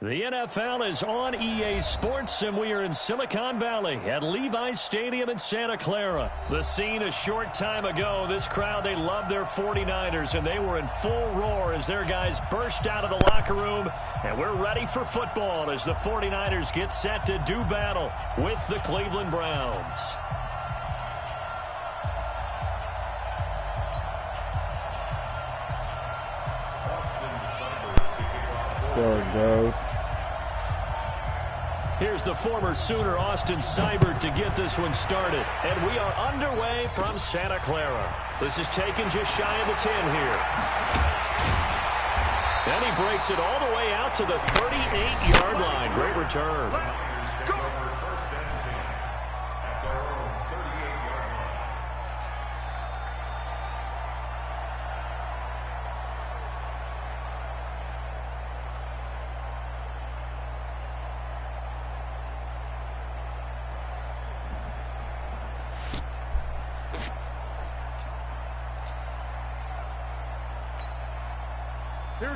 The NFL is on EA Sports, and we are in Silicon Valley at Levi's Stadium in Santa Clara. The scene a short time ago, this crowd, they love their 49ers, and they were in full roar as their guys burst out of the locker room, and we're ready for football as the 49ers get set to do battle with the Cleveland Browns. There it goes. Here's the former Sooner, Austin Seibert, to get this one started. And we are underway from Santa Clara. This is taken just shy of the 10 here. And he breaks it all the way out to the 38-yard line. Great return.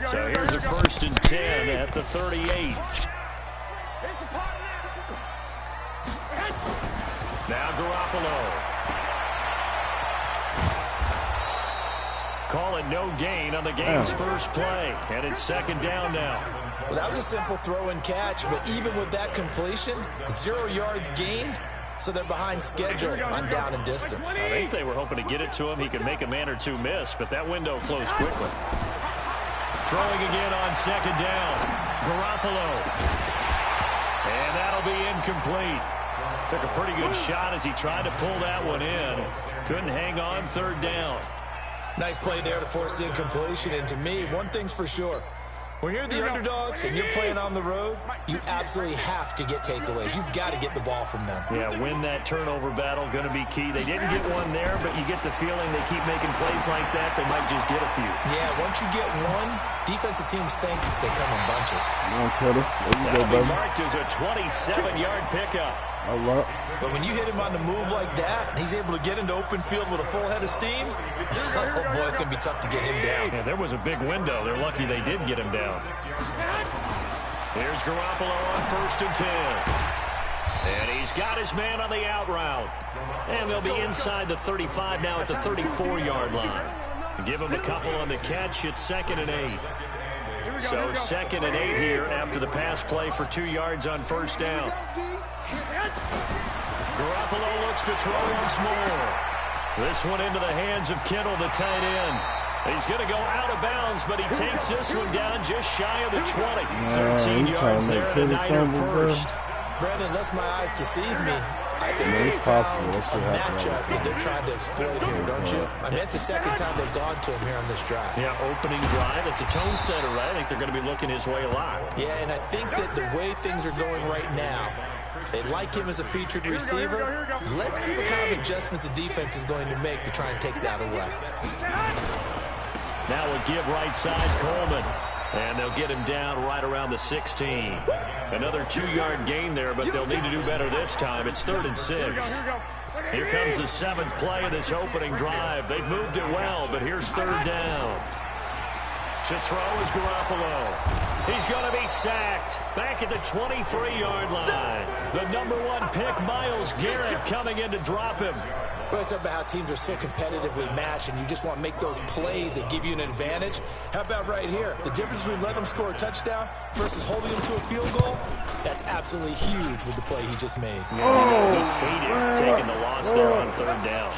So here's a 1st and 10 at the 38. Now Garoppolo. Call it no gain on the game's first play. And it's 2nd down now. Well, that was a simple throw and catch, but even with that completion, 0 yards gained, so they're behind schedule on down and distance. I think they were hoping to get it to him. He could make a man or two miss, but that window closed quickly. Throwing again on 2nd down. Garoppolo. And that'll be incomplete. Took a pretty good shot as he tried to pull that one in. Couldn't hang on 3rd down. Nice play there to force the incompletion. And to me, one thing's for sure. When you're the underdogs and you're playing on the road, you absolutely have to get takeaways. You've got to get the ball from them. Yeah, win that turnover battle, going to be key. They didn't get one there, but you get the feeling they keep making plays like that, they might just get a few. Yeah, once you get one, defensive teams think they come in bunches. Come on, Cutter. There you go, That'll be baby. marked as a 27-yard pickup. All right. But when you hit him on the move like that, and he's able to get into open field with a full head of steam, oh boy, it's going to be tough to get him down. Yeah, there was a big window. They're lucky they did get him down. Here's Garoppolo on 1st and 10. And he's got his man on the out route. And they'll be inside the 35 now at the 34-yard line. Give him a couple on the catch. It's 2nd and 8. So 2nd and 8 here after the pass play for 2 yards on 1st down. Garoppolo looks to throw once more. This one into the hands of Kittle, the tight end. He's going to go out of bounds, but he takes this one down just shy of the 20. 13 yards there at the Niner first. Brandon, unless my eyes deceive me, I think it's possible. a matchup that they're trying to exploit here, don't you? I mean, it's the 2nd time they've gone to him here on this drive. Yeah, opening drive. It's a tone setter, right? I think they're going to be looking his way a lot. Yeah, and I think that the way things are going right now, they like him as a featured receiver. Let's see what kind of adjustments the defense is going to make to try and take that away. Now we'll give right side Coleman. And they'll get him down right around the 16. Another 2-yard gain there, but they'll need to do better this time. It's 3rd and 6. Here comes the 7th play of this opening drive. They've moved it well, but here's 3rd down. To throw is Garoppolo. He's going to be sacked back at the 23-yard line. The number 1 pick, Myles Garrett, coming in to drop him. Well, it's about how teams are so competitively matched, and you just want to make those plays that give you an advantage. How about right here? The difference between letting them score a touchdown versus holding them to a field goal, that's absolutely huge with the play he just made. Yeah, he hated taking the loss there on 3rd down.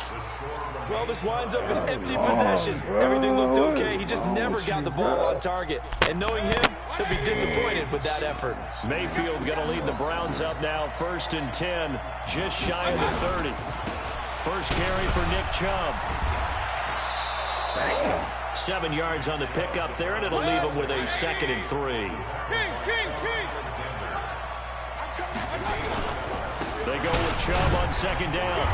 Well, this winds up an empty possession. Everything looked okay. He just never got the ball on target. And knowing him, he'll be disappointed with that effort. Mayfield going to lead the Browns up now, 1st and 10, just shy of the 30. First carry for Nick Chubb. Damn. 7 yards on the pickup there, and it'll leave him with a 2nd and 3. They go with Chubb on 2nd down.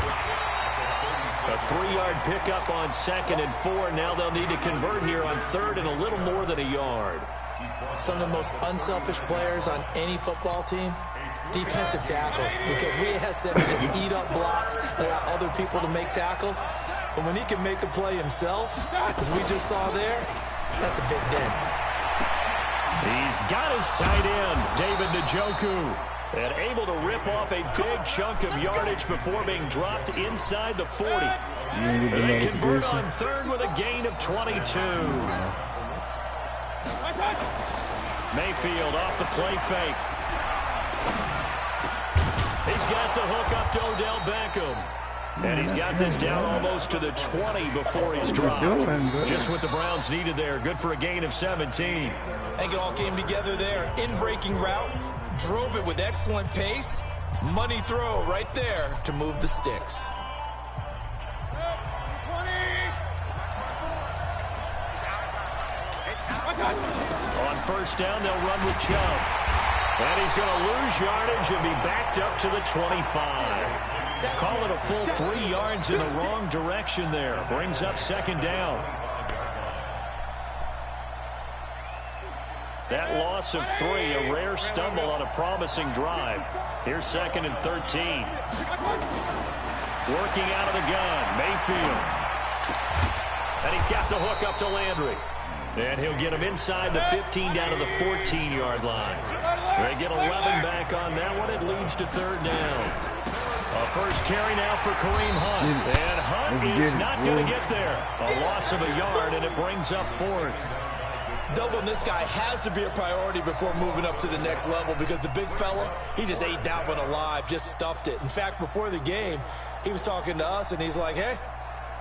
A 3-yard pickup on 2nd and 4. Now they'll need to convert here on 3rd and a little more than a yard. Some of the most unselfish players on any football team, defensive tackles, because we ask them to just eat up blocks, allow other people to make tackles. But when he can make a play himself, as we just saw there, that's a big dent. He's got his tight end, David Njoku, and able to rip off a big chunk of yardage before being dropped inside the 40. They convert on third with a gain of 22. Mayfield off the play fake. He's got the hook up to Odell Beckham. And he's got this down almost to the 20 before he's dropped. Just what the Browns needed there. Good for a gain of 17. I think it all came together there. In-breaking route. Drove it with excellent pace. Money throw right there to move the sticks. On first down, they'll run with Chubb. And he's going to lose yardage and be backed up to the 25. Call it a full 3 yards in the wrong direction there. Brings up second down. That loss of 3, a rare stumble on a promising drive. Here's second and 13. Working out of the gun, Mayfield. And he's got the hook up to Landry. And he'll get him inside the 15 down to the 14-yard line. They get 11 back on that one. It leads to third down. A first carry now for Kareem Hunt. And Hunt is not going to get there. A loss of a yard, and it brings up fourth. Doubling this guy has to be a priority before moving up to the next level because the big fella, he just ate that one alive, just stuffed it. In fact, before the game, he was talking to us, and he's like, hey,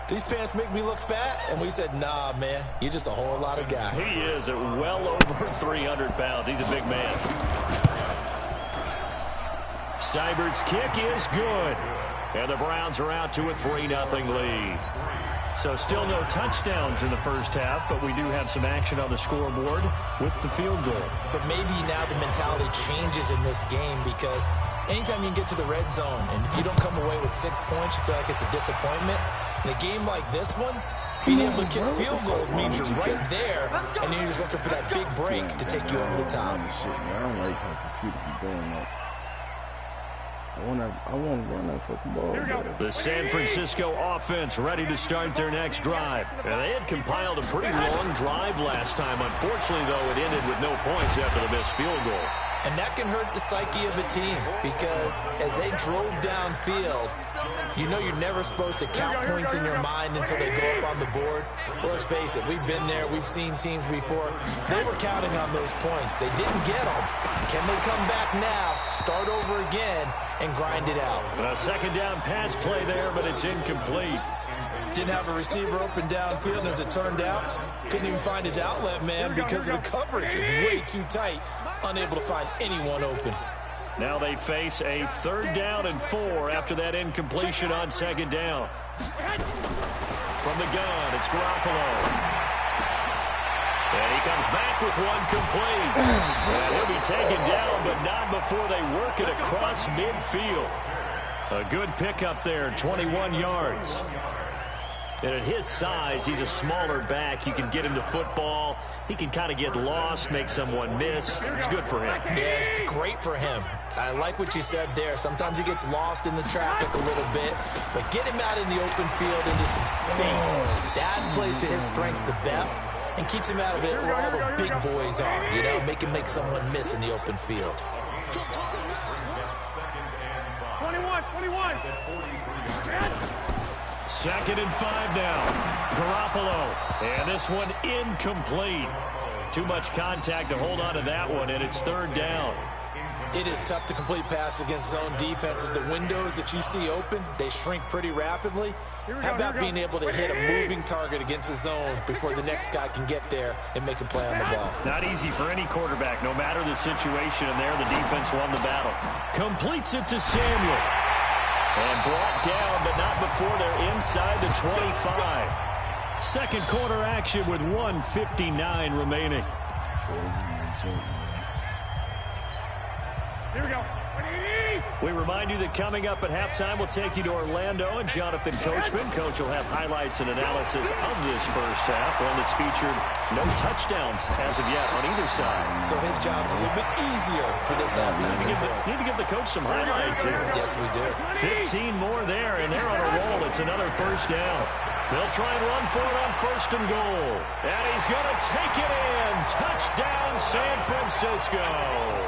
these pants make me look fat? And we said, nah, man, you're just a whole lot of guy. He is at well over 300 pounds. He's a big man. Seibert's kick is good. And the Browns are out to a 3-0 lead. So still no touchdowns in the first half, but we do have some action on the scoreboard with the field goal. So maybe now the mentality changes in this game because anytime you can get to the red zone and if you don't come away with 6 points, you feel like it's a disappointment. In a game like this one, being able to kick field goals means you're right there, and you're just looking for that big break to take you over the top. I don't like how computer be doing that. I want to run that fucking ball. The San Francisco offense ready to start their next drive. And they had compiled a pretty long drive last time. Unfortunately, though, it ended with no points after the missed field goal. And that can hurt the psyche of a team because as they drove downfield, you know you're never supposed to count points in your mind until they go up on the board. Well, let's face it, we've been there. We've seen teams before. They were counting on those points. They didn't get them. Can they come back now, start over again, and grind it out? A second down pass play there, but it's incomplete. Didn't have a receiver open downfield, and as it turned out, couldn't even find his outlet man because of the coverage. It was way too tight, unable to find anyone open. Now they face a 3rd down and 4 after that incompletion on second down. From the gun, it's Garoppolo. And he comes back with one complete. And he'll be taken down, but not before they work it across midfield. A good pickup there, 21 yards. And at his size, he's a smaller back. You can get him to football. He can kind of get lost, make someone miss. It's good for him. Yeah, it's great for him. I like what you said there. Sometimes he gets lost in the traffic a little bit, but get him out in the open field into some space. That plays to his strengths the best and keeps him out of it where all the big boys are. You know, make him make someone miss in the open field. 21. 2nd and 5 now. Garoppolo. And this one incomplete. Too much contact to hold on to that one, and it's 3rd down. It is tough to complete pass against zone defenses. The windows that you see open, they shrink pretty rapidly. How about being able to hit a moving target against a zone before the next guy can get there and make a play on the ball? Not easy for any quarterback, no matter the situation. And there, the defense won the battle. Completes it to Samuel. And brought down, but not before they're inside the 25. Second quarter action with 1:59 remaining. Here we go. We remind you that coming up at halftime, we'll take you to Orlando and Jonathan Coachman. Coach will have highlights and analysis of this first half, one that's featured no touchdowns as of yet on either side. So his job's a little bit easier for this halftime. You need to give the coach some highlights here. Yes, we do. 15 more there, and they're on a roll. It's another first down. They'll try and run for it on 1st and goal. And he's going to take it in. Touchdown, San Francisco.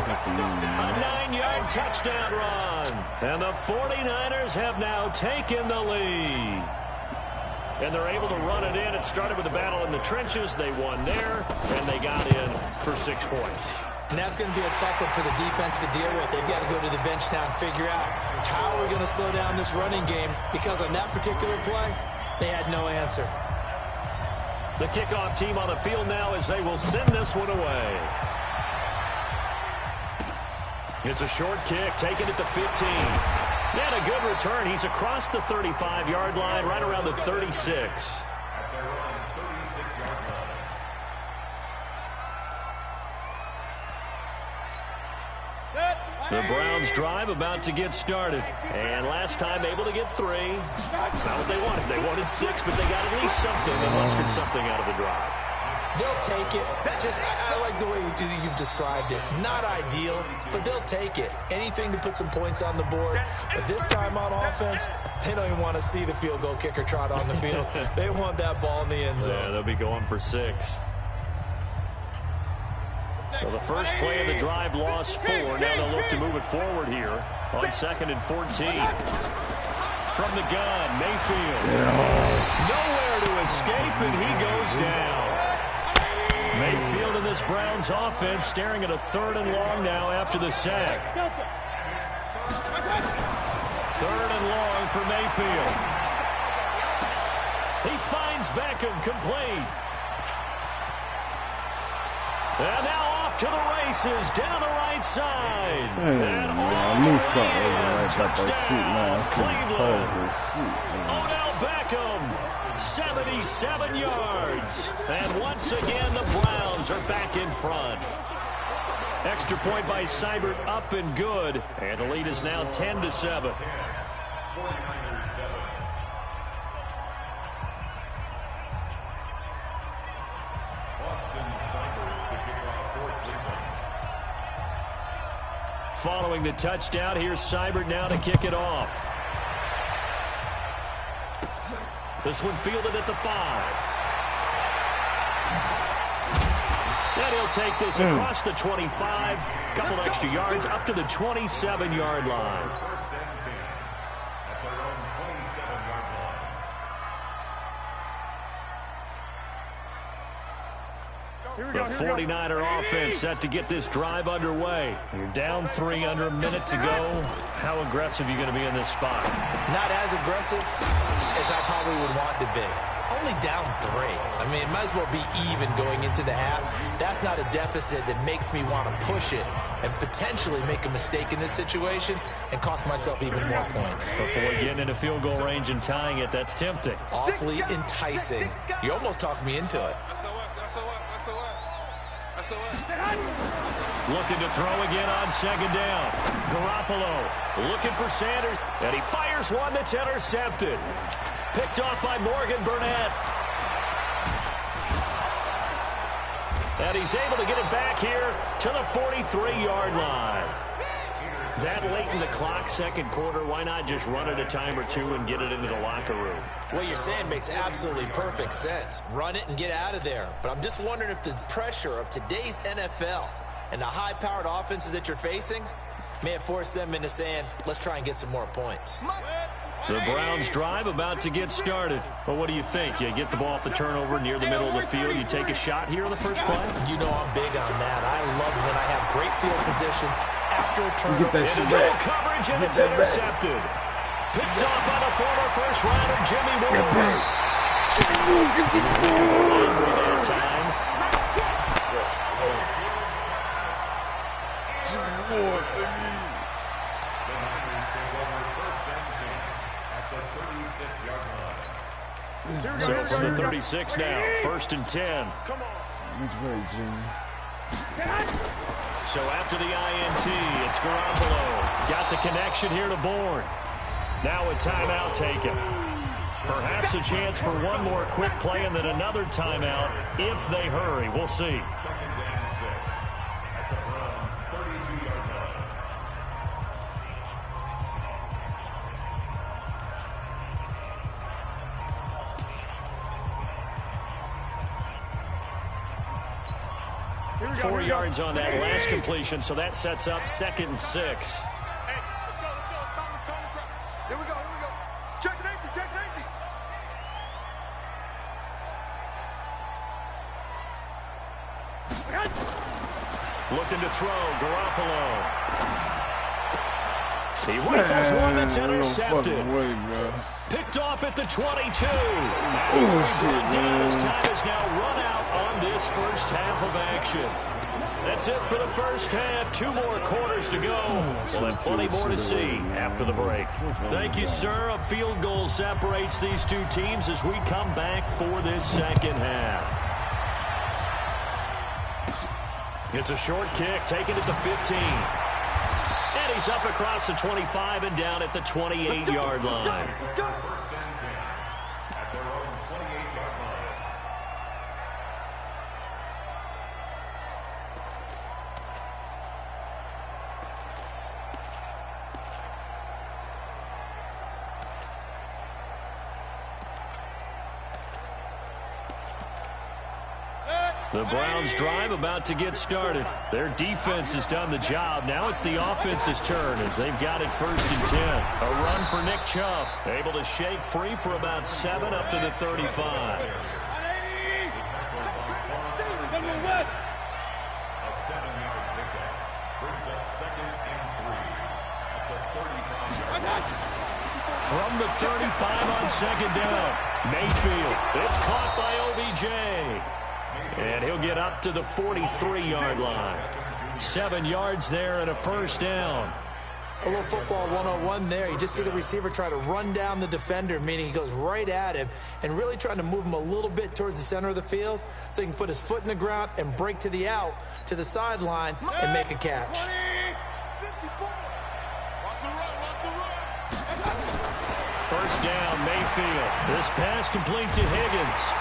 A 9-yard touchdown run. And the 49ers have now taken the lead. And they're able to run it in. It started with a battle in the trenches. They won there, and they got in for 6 points. And that's going to be a tough one for the defense to deal with. They've got to go to the bench now and figure out how we're going to slow down this running game, because on that particular play, they had no answer. The kickoff team on the field now as they will send this one away. It's a short kick, taking it to 15. And a good return. He's across the 35-yard line, right around the 36. The Browns drive about to get started. And last time able to get 3. That's not what they wanted. They wanted 6, but they got at least something. They mustered something out of the drive. They'll take it. I like the way you've described it. Not ideal, but they'll take it. Anything to put some points on the board. But this time on offense, they don't even want to see the field goal kicker trot on the field. They want that ball in the end zone. Yeah, they'll be going for 6. Well, the first play of the drive lost 4. Now they'll look to move it forward here on 2nd and 14. From the gun, Mayfield. Nowhere to escape, and he goes down. Mayfield in this Browns offense staring at a 3rd and long now after the sack. 3rd and long for Mayfield. He finds Beckham complete. And now off to the races, down the right side. I knew something was right about that shoot, man. Cleveland. Odell Beckham, 77 yards. And once again, the Browns are back in front. Extra point by Seibert, up and good. And the lead is now 10-7. Following the touchdown, here's Seibert now to kick it off. This one fielded at the 5. And he'll take this across the 25. Couple extra yards up to the 27-yard line. The 49er offense set to get this drive underway. You're down 3 under a minute to go. How aggressive are you going to be in this spot? Not as aggressive as I probably would want to be. Only down 3. I mean, it might as well be even going into the half. That's not a deficit that makes me want to push it and potentially make a mistake in this situation and cost myself even more points. But boy, getting into field goal range and tying it, that's tempting. Awfully enticing. You almost talked me into it. Looking to throw again on 2nd down. Garoppolo looking for Sanders. And he fires one that's intercepted. Picked off by Morgan Burnett. And he's able to get it back here to the 43-yard line. That late in the clock, 2nd quarter, why not just run it a time or 2 and get it into the locker room? What you're saying makes absolutely perfect sense. Run it and get out of there. But I'm just wondering if the pressure of today's NFL and the high-powered offenses that you're facing may have forced them into saying, let's try and get some more points. The Browns drive about to get started. Well, what do you think? You get the ball off the turnover near the middle of the field. You take a shot here on the first play? You know I'm big on that. I love when I have great field position after a turnover. Get that shit Into back. coverage, and it's Get that intercepted. Picked off by the former first-rounder, Jimmy Moore. Get back. Jimmy Moore, get the ball. Time. Jimmy Moore, baby. So from the 36 now, 1st and 10. Which way, Jimmy? So after the INT, it's Garoppolo. Got the connection here to Bourne. Now a timeout taken. Perhaps a chance for one more quick play and then another timeout if they hurry. We'll see. 4 yards on that last completion, so that sets up 2nd and 6. Hey, let's go. Here we go. Check safety. Looking to throw, Garoppolo. He rifles one that's intercepted. Picked off at the 22. His time is now run out on this first half of action. That's it for the first half. 2 more quarters to go. We'll have plenty more to see after the break. Thank you, sir. A field goal separates these two teams as we come back for this second half. It's a short kick taken at the 15. And he's up across the 25 and down at the 28-yard line. The Browns drive about to get started. Their defense has done the job. Now it's the offense's turn as they've got it 1st and 10. A run for Nick Chubb. Able to shake free for about 7 up to the 35. From the 35 on 2nd down. Mayfield. It's caught by OBJ. And he'll get up to the 43-yard line. 7 yards there and a 1st down. A little football 101 there. You just see the receiver try to run down the defender, meaning he goes right at him and really trying to move him a little bit towards the center of the field so he can put his foot in the ground and break to the out, to the sideline, and make a catch. First down, Mayfield. This pass complete to Higgins.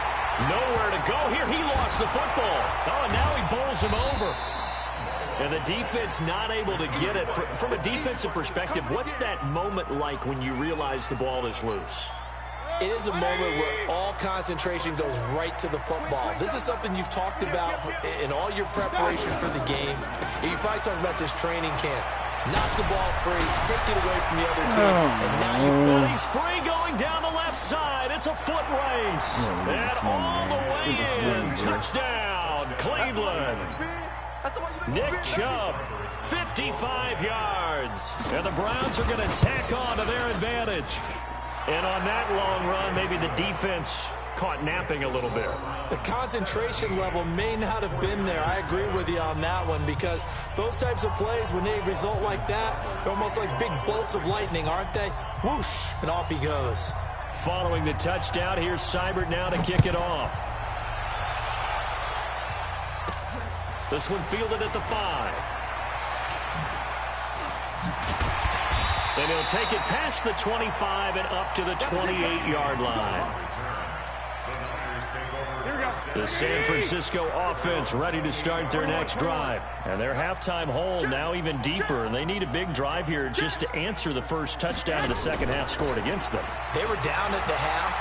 Nowhere to go here. He lost the football. Oh, and now he bowls him over. And the defense not able to get it. From a defensive perspective, what's that moment like when you realize the ball is loose? It is a moment where all concentration goes right to the football. This is something you've talked about in all your preparation for the game. You probably talked about this training camp. Knock the ball free, take it away from the other team, and now and he's free going down the left side. It's a foot race. And all the way in. Touchdown, Cleveland. Nick Chubb, 55 yards. And the Browns are going to tack on to their advantage. And on that long run, maybe the defense caught napping a little bit. The concentration level may not have been there. I agree with you on that one because those types of plays, when they result like that, they're almost like big bolts of lightning, aren't they? Whoosh, and off he goes. Following the touchdown, here's Seibert now to kick it off. This one fielded at the 5. And he'll take it past the 25 and up to the 28-yard line. The San Francisco offense ready to start their next drive. And their halftime hole now even deeper. And they need a big drive here just to answer the first touchdown of the second half scored against them. They were down at the half.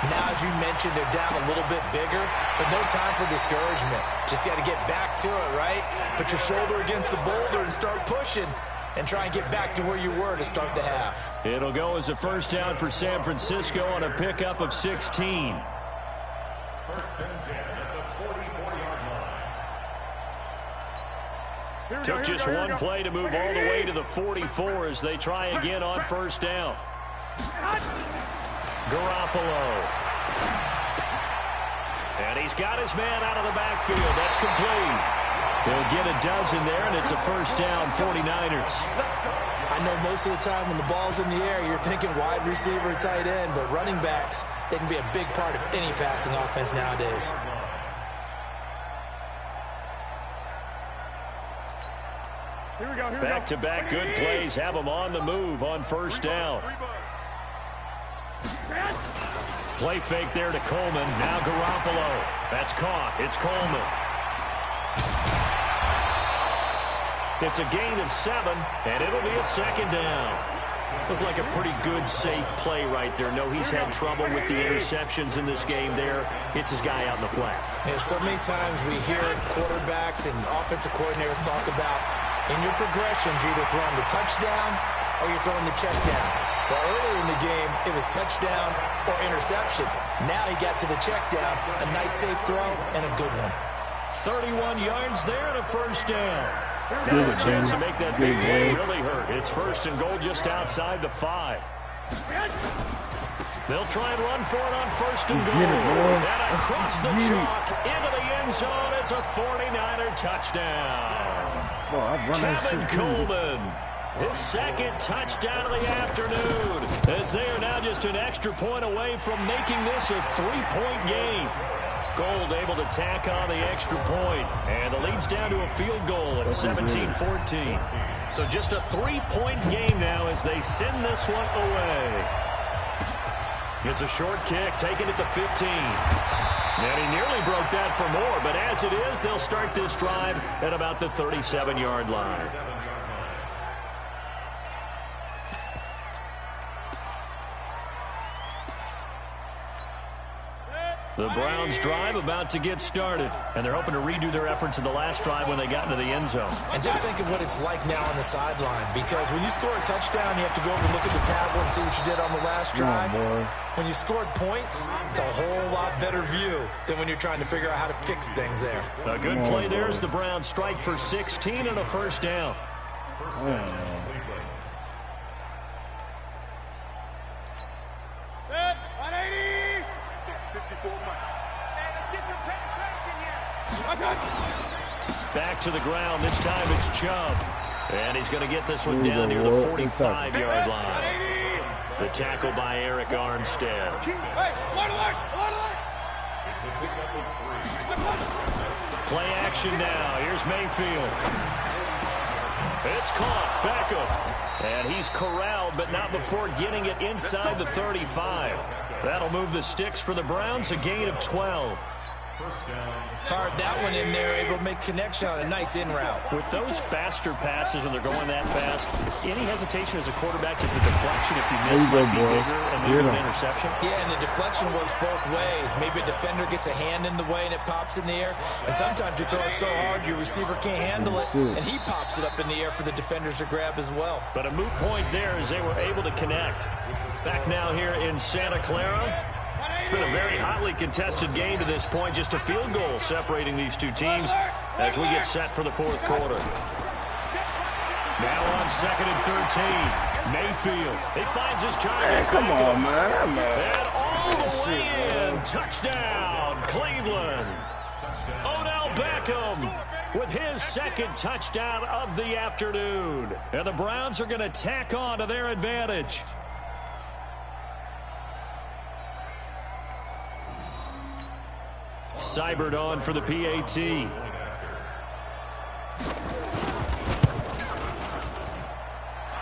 Now, as you mentioned, they're down a little bit bigger, but no time for discouragement. Just got to get back to it, right? Put your shoulder against the boulder and start pushing and try and get back to where you were to start the half. It'll go as a first down for San Francisco on a pickup of 16. Took just one play to move all the way to the 44 as they try again on first down. Garoppolo. And he's got his man out of the backfield. That's complete. He'll get a dozen there, and it's a first down, 49ers. I know most of the time when the ball's in the air, you're thinking wide receiver, tight end, but running backs, they can be a big part of any passing offense nowadays. Back-to-back good plays have them on the move on first down. Play fake there to Coleman. Now Garoppolo. That's caught. It's Coleman. It's a gain of 7, and it'll be a second down. Looked like a pretty good, safe play right there. No, he's had trouble with the interceptions in this game there. Hits his guy out in the flat. Yeah, so many times we hear quarterbacks and offensive coordinators talk about in your progressions, you're either throwing the touchdown or you're throwing the check down. Well, earlier in the game, it was touchdown or interception. Now he got to the check down, a nice safe throw, and a good one. 31 yards there and a first down. Now a chance to make that big play really hurt. It's first and goal just outside the 5. They'll try and run for it on first and goal. And across the chalk into the end zone. It's a 49er touchdown. Tevin Coleman, his second touchdown of the afternoon, as they are now just an extra point away from making this a 3-point game. Gold able to tack on the extra point, and the lead's down to a field goal at 17-14. So just a 3-point game now as they send this one away. It's a short kick, taking it to 15. And he nearly broke that for more, but as it is, they'll start this drive at about the 37-yard line. The Browns drive about to get started, and they're hoping to redo their efforts in the last drive when they got into the end zone. And just think of what it's like now on the sideline, because when you score a touchdown, you have to go over and look at the tablet and see what you did on the last drive. When you scored points, it's a whole lot better view than when you're trying to figure out how to fix things there. A good play there as the Browns strike for 16 and a first down. Set, 180. 54 miles. Hey, let's get some penetration here. Okay. Back to the ground. This time it's Chubb. And he's going to get this one down near the 45-yard line. The tackle by Eric Armstead. Hey, one alert. Play action now. Here's Mayfield. It's caught. Beckham. And he's corralled, but not before getting it inside the 35. That'll move the sticks for the Browns, a gain of 12. Fired that one in there, able to make connection on a nice in route. With those faster passes and they're going that fast, any hesitation as a quarterback at the deflection if you miss might be bigger and maybe an interception? Yeah, and the deflection works both ways. Maybe a defender gets a hand in the way and it pops in the air. And sometimes you throw it so hard your receiver can't handle it, and he pops it up in the air for the defenders to grab as well. But a moot point there as they were able to connect. Back now here in Santa Clara. It's been a very hotly contested game to this point. Just a field goal separating these two teams as we get set for the fourth quarter. Now on 2nd and 13. Mayfield. He finds his child. Come on, man. And all the way in. Touchdown, Cleveland. Odell Beckham with his second touchdown of the afternoon. And the Browns are going to tack on to their advantage. Seibert on for the PAT.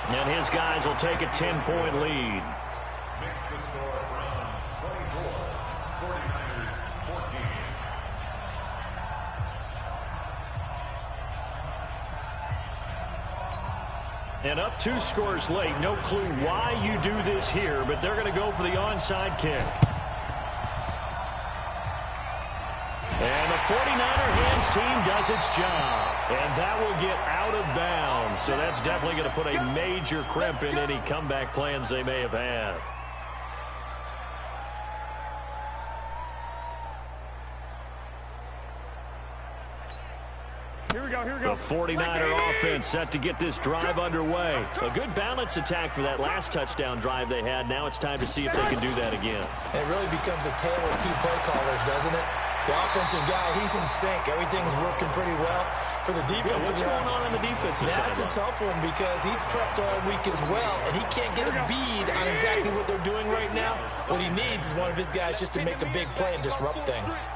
And his guys will take a 10-point lead. And up 2 scores late. No clue why you do this here, but they're going to go for the onside kick. And the 49er hands team does its job. And that will get out of bounds. So that's definitely going to put a major crimp in any comeback plans they may have had. Here we go. The 49er offense set to get this drive underway. A good balance attack for that last touchdown drive they had. Now it's time to see if they can do that again. And it really becomes a tale of 2 play callers, doesn't it? The offensive guy, he's in sync. Everything's working pretty well. For the defensive What's going on the defensive side? That's a tough one because he's prepped all week as well, and he can't get a bead on exactly what they're doing right now. What he needs is one of his guys just to make a big play and disrupt things.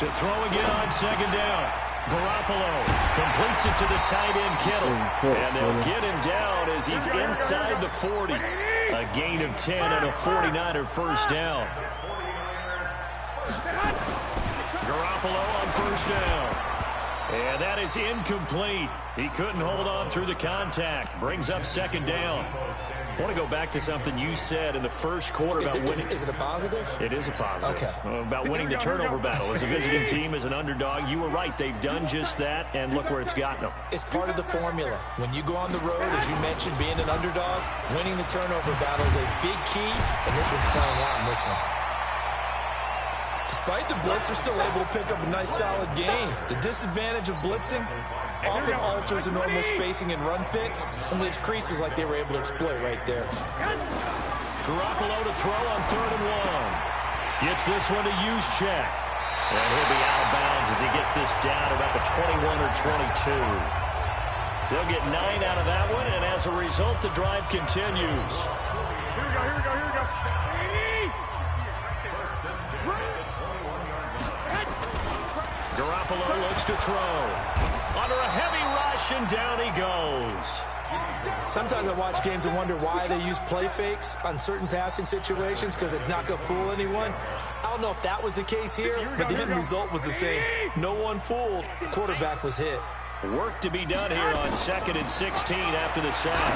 To throw again on 2nd down. Garoppolo completes it to the tight end Kittle. And they'll get him down as he's inside the 40. A gain of 10 and a 49er first down. Garoppolo on first down. And that is incomplete. He couldn't hold on through the contact. Brings up second down. I want to go back to something you said in the first quarter about winning. Is it a positive? It is a positive. Okay. About winning the turnover battle. As a visiting team, as an underdog, you were right. They've done just that, and look where it's gotten them. It's part of the formula. When you go on the road, as you mentioned, being an underdog, winning the turnover battle is a big key, and this one's playing out in this one. Despite the blitz, they're still able to pick up a nice, solid gain. The disadvantage of blitzing often alters the normal spacing and run fits and leaves creases like they were able to exploit right there. Garoppolo to throw on 3rd and 1. Gets this one to use check. And he'll be out of bounds as he gets this down about the 21 or 22. They'll get 9 out of that one, and as a result, the drive continues. Here we go. Garoppolo looks to throw. Under a heavy rush, and down he goes. Sometimes I watch games and wonder why they use play fakes on certain passing situations, because it's not going to fool anyone. I don't know if that was the case here, but the end result was the same. No one fooled. The quarterback was hit. Work to be done here on 2nd and 16 after the sack.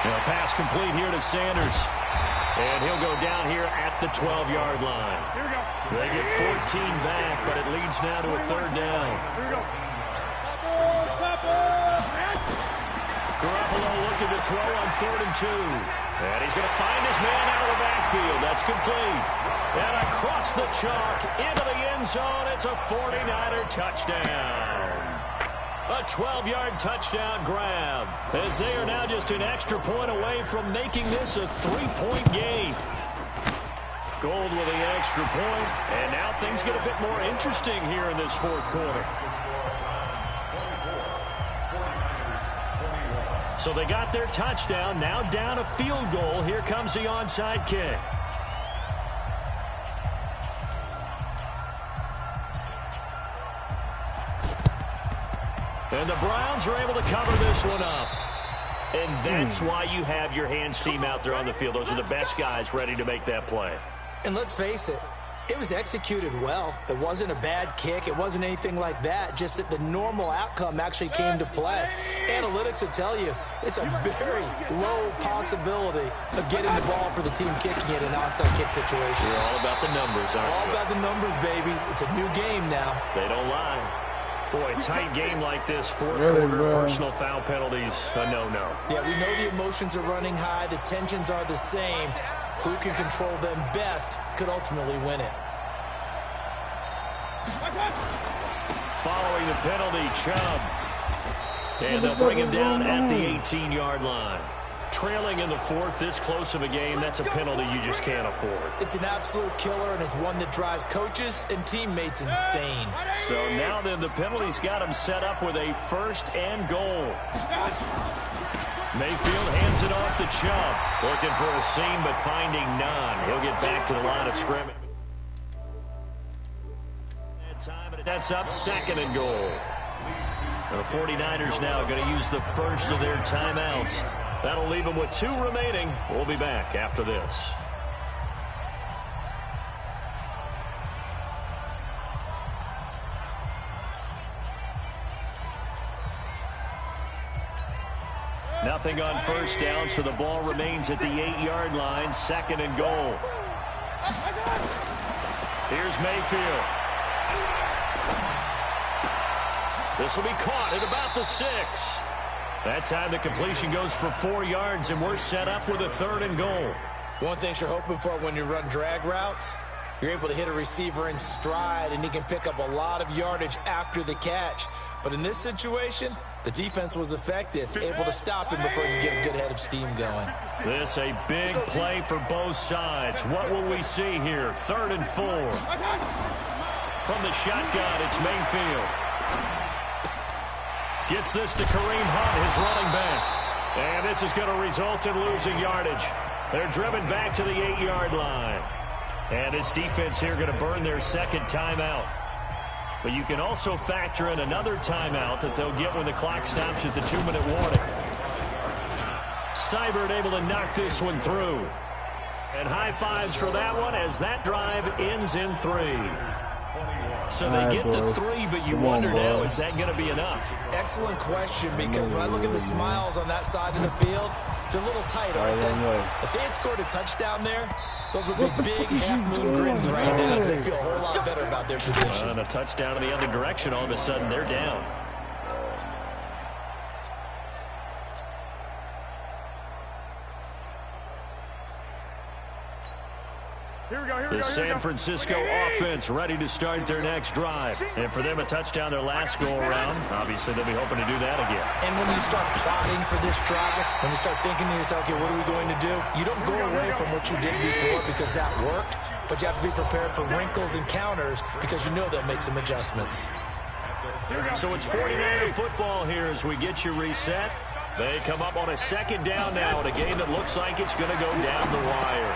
Now, pass complete here to Sanders. And he'll go down here at the 12-yard line. They get 14 back, but it leads now to a 3rd down. Garoppolo looking to throw on 3rd and 2. And he's going to find his man out of the backfield. That's complete. And across the chalk into the end zone. It's a 49er touchdown. A 12-yard touchdown grab, as they are now just an extra point away from making this a 3-point game. Gold with the extra point, and now things get a bit more interesting here in this 4th quarter. So they got their touchdown, now down a field goal. Here comes the onside kick. And the Browns are able to cover this one up. And that's why you have your hands team out there on the field. Those are the best guys ready to make that play. And let's face it, it was executed well. It wasn't a bad kick. It wasn't anything like that. Just that the normal outcome actually came to play. Analytics will tell you it's a very low possibility of getting the ball for the team kicking it in an onside kick situation. You're all about the numbers, aren't you? All about the numbers, baby. It's a new game now. They don't lie. Boy, a tight game like this, 4th quarter, personal foul penalties, a no-no. Yeah, we know the emotions are running high. The tensions are the same. Who can control them best could ultimately win it. Following the penalty, Chubb. And they'll bring him down at the 18-yard line. Trailing in the 4th, this close of a game, that's a penalty you just can't afford. It's an absolute killer, and it's one that drives coaches and teammates insane. So now then, the penalty's got him set up with a 1st and goal. Mayfield hands it off to Chubb. Looking for a seam, but finding none. He'll get back to the line of scrimmage. That's up 2nd and goal. The 49ers now going to use the first of their timeouts. That'll leave them with 2 remaining. We'll be back after this. Nothing on 1st down, so the ball remains at the 8-yard line. 2nd and goal. Here's Mayfield. This will be caught at about the 6. That time the completion goes for 4 yards, and we're set up with a 3rd and goal. One thing you're hoping for when you run drag routes, you're able to hit a receiver in stride, and he can pick up a lot of yardage after the catch. But in this situation, the defense was effective, able to stop him before he could get a good head of steam going. This a big play for both sides. What will we see here? 3rd and 4. From the shotgun, it's Mayfield. Gets this to Kareem Hunt, his running back. And this is going to result in losing yardage. They're driven back to the 8-yard line. And this defense here going to burn their 2nd timeout. But you can also factor in another timeout that they'll get when the clock stops at the 2-minute warning. Seibert able to knock this one through. And high fives for that one as that drive ends in 3. So they get the 3, but you wonder now, is that going to be enough? Excellent question, because when I look at the smiles on that side of the field, they're a little tight, aren't they? If they had scored a touchdown there, those would be big half-moon grins right now, because they feel a whole lot better about their position. And a touchdown in the other direction, all of a sudden they're down. The San Francisco offense ready to start their next drive. And for them, a touchdown their last go-around. Obviously, they'll be hoping to do that again. And when you start plotting for this drive, when you start thinking to yourself, okay, what are we going to do? You don't go away from what you did before because that worked, but you have to be prepared for wrinkles and counters because you know they'll make some adjustments. So it's 49er football here as we get you reset. They come up on a second down now in a game that looks like it's going to go down the wire.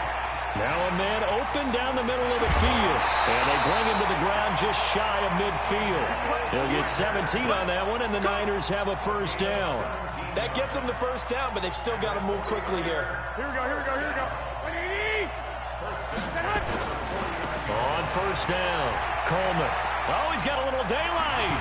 Now a man open down the middle of the field. And they bring him to the ground just shy of midfield. He'll get 17 on that one, and the Niners have a first down. That gets them the first down, but they've still got to move quickly here. Here we go. On first down, Coleman. Oh, he's got a little daylight.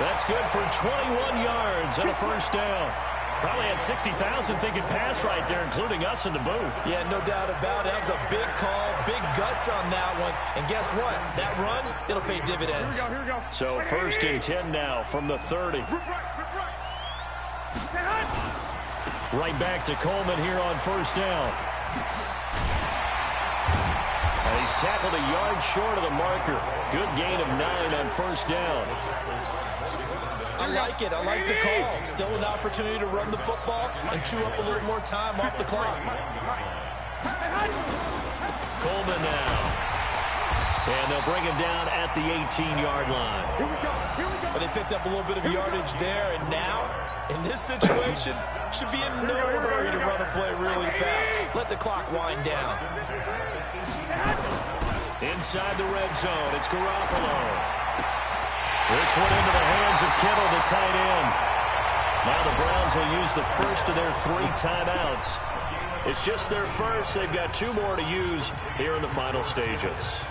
That's good for 21 yards and a first down. Probably had 60,000 thinking pass right there, including us in the booth. Yeah, no doubt about it. That was a big call, big guts on that one. And guess what? That run, it'll pay dividends. Here we go. So first and 10 now from the 30. Right back to Coleman here on first down. And he's tackled a yard short of the marker. Good gain of 9 on first down. I like it. I like the call. Still an opportunity to run the football and chew up a little more time off the clock. Coleman now. And they'll bring him down at the 18-yard line. But they picked up a little bit of yardage there, and now, in this situation, should be in no hurry to run a play really fast. Let the clock wind down. Inside the red zone, it's Garoppolo. This one into the hands of Kittle, the tight end. Now the Browns will use the first of their 3 timeouts. It's just their first. They've got 2 more to use here in the final stages.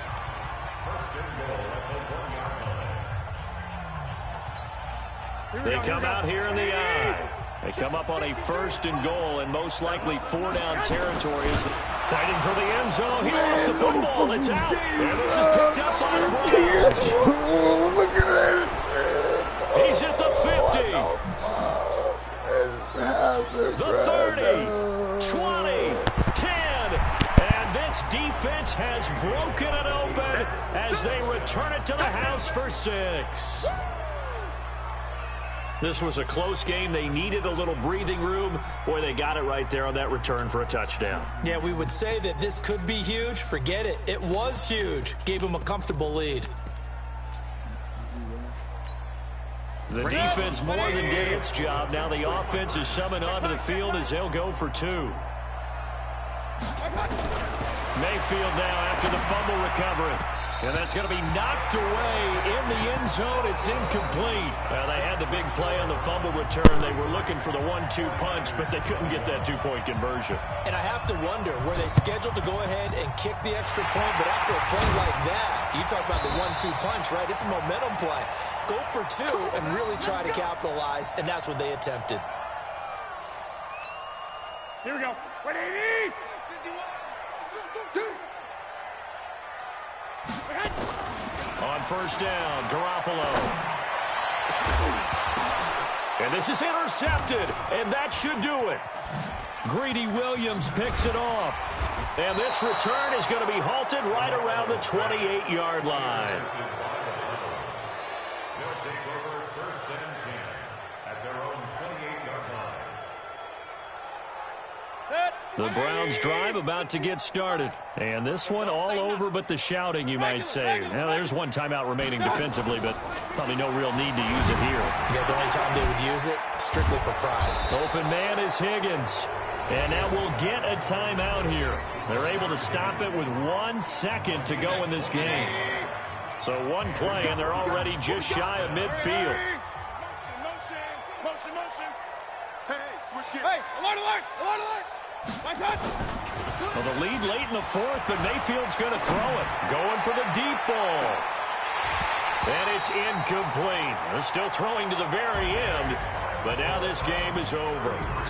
They come out here in the eye. They come up on a first and goal and most likely 4 down territory. Fighting for the end zone. He lost the football. It's out. And this is picked up by the Browns. Look at that. He's at the 50. The 30. 20. 10. And this defense has broken it open as they return it to the house for 6. This was a close game. They needed a little breathing room. Boy, they got it right there on that return for a touchdown. Yeah, we would say that this could be huge. Forget it. It was huge. Gave them a comfortable lead. The defense more than did its job. Now the offense is summoned onto the field as they'll go for 2. Mayfield now after the fumble recovery. And that's going to be knocked away in the end zone. It's incomplete. Well, they had the big play on the fumble return. They were looking for the 1-2 punch, but they couldn't get that 2-point conversion. And I have to wonder, were they scheduled to go ahead and kick the extra point? But after a play like that, you talk about the 1-2 punch, right? It's a momentum play. Go for 2 and really try to capitalize, and that's what they attempted. Here we go. 180. On first down, Garoppolo. And this is intercepted, and that should do it. Greedy Williams picks it off. And this return is going to be halted right around the 28-yard line. They'll take over first and 10 at their own 28-yard line. The Browns drive about to get started. And this one all over but the shouting, you might say. Now, there's 1 timeout remaining defensively, but probably no real need to use it here. Yeah, the only time they would use it, strictly for pride. Open man is Higgins. And now we'll get a timeout here. They're able to stop it with 1 second to go in this game. So 1 play, and they're already just shy of midfield. Motion. Hey, switch gears. Hey, alert. My touch. Well, the lead late in the fourth, but Mayfield's going to throw it. Going for the deep ball. And it's incomplete. They're still throwing to the very end, but now this game is over.